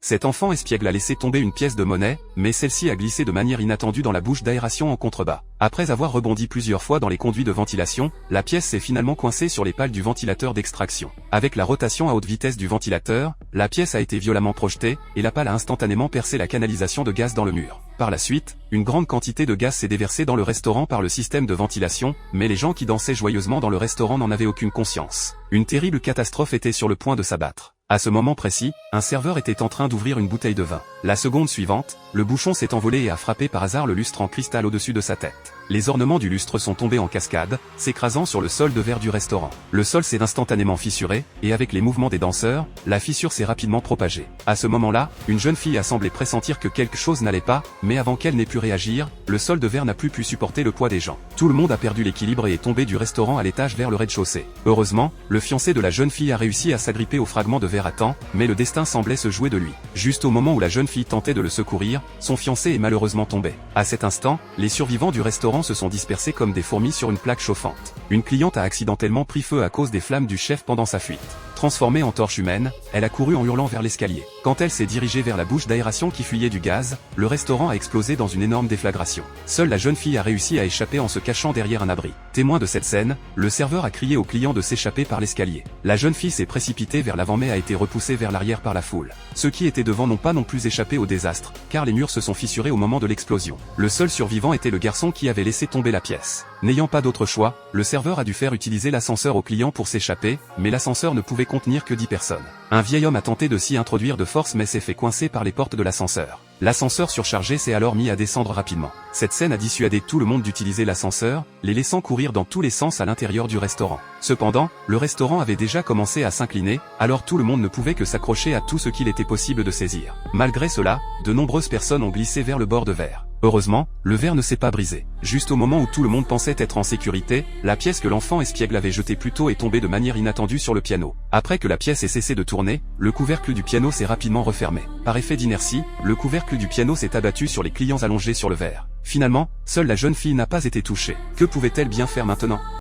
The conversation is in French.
Cet enfant espiègle a laissé tomber une pièce de monnaie, mais celle-ci a glissé de manière inattendue dans la bouche d'aération en contrebas. Après avoir rebondi plusieurs fois dans les conduits de ventilation, la pièce s'est finalement coincée sur les pales du ventilateur d'extraction. Avec la rotation à haute vitesse du ventilateur, la pièce a été violemment projetée, et la pale a instantanément percé la canalisation de gaz dans le mur. Par la suite, une grande quantité de gaz s'est déversée dans le restaurant par le système de ventilation, mais les gens qui dansaient joyeusement dans le restaurant n'en avaient aucune conscience. Une terrible catastrophe était sur le point de s'abattre. À ce moment précis, un serveur était en train d'ouvrir une bouteille de vin. La seconde suivante, le bouchon s'est envolé et a frappé par hasard le lustre en cristal au-dessus de sa tête. Les ornements du lustre sont tombés en cascade, s'écrasant sur le sol de verre du restaurant. Le sol s'est instantanément fissuré, et avec les mouvements des danseurs, la fissure s'est rapidement propagée. À ce moment-là, une jeune fille a semblé pressentir que quelque chose n'allait pas, mais avant qu'elle n'ait pu réagir, le sol de verre n'a plus pu supporter le poids des gens. Tout le monde a perdu l'équilibre et est tombé du restaurant à l'étage vers le rez-de-chaussée. Heureusement, le fiancé de la jeune fille a réussi à s'agripper au fragment de verre à temps, mais le destin semblait se jouer de lui. Juste au moment où la jeune fille tentait de le secourir, son fiancé est malheureusement tombé. À cet instant, les survivants du restaurant se sont dispersés comme des fourmis sur une plaque chauffante. Une cliente a accidentellement pris feu à cause des flammes du chef pendant sa fuite. Transformée en torche humaine, elle a couru en hurlant vers l'escalier. Quand elle s'est dirigée vers la bouche d'aération qui fuyait du gaz, le restaurant a explosé dans une énorme déflagration. Seule la jeune fille a réussi à échapper en se cachant derrière un abri. Témoin de cette scène, le serveur a crié au client de s'échapper par l'escalier. La jeune fille s'est précipitée vers l'avant mais a été repoussée vers l'arrière par la foule. Ceux qui étaient devant n'ont pas non plus échappé au désastre, car les murs se sont fissurés au moment de l'explosion. Le seul survivant était le garçon qui avait laissé tomber la pièce. N'ayant pas d'autre choix, le serveur a dû faire utiliser l'ascenseur au client pour s'échapper, mais l'ascenseur ne pouvait contenir que 10 personnes. Un vieil homme a tenté de s'y introduire de force mais s'est fait coincer par les portes de l'ascenseur. L'ascenseur surchargé s'est alors mis à descendre rapidement. Cette scène a dissuadé tout le monde d'utiliser l'ascenseur, les laissant courir dans tous les sens à l'intérieur du restaurant. Cependant, le restaurant avait déjà commencé à s'incliner, alors tout le monde ne pouvait que s'accrocher à tout ce qu'il était possible de saisir. Malgré cela, de nombreuses personnes ont glissé vers le bord de verre. Heureusement, le verre ne s'est pas brisé. Juste au moment où tout le monde pensait être en sécurité, la pièce que l'enfant espiègle avait jetée plus tôt est tombée de manière inattendue sur le piano. Après que la pièce ait cessé de tourner, le couvercle du piano s'est rapidement refermé. Par effet d'inertie, le couvercle du piano s'est abattu sur les clients allongés sur le verre. Finalement, seule la jeune fille n'a pas été touchée. Que pouvait-elle bien faire maintenant ?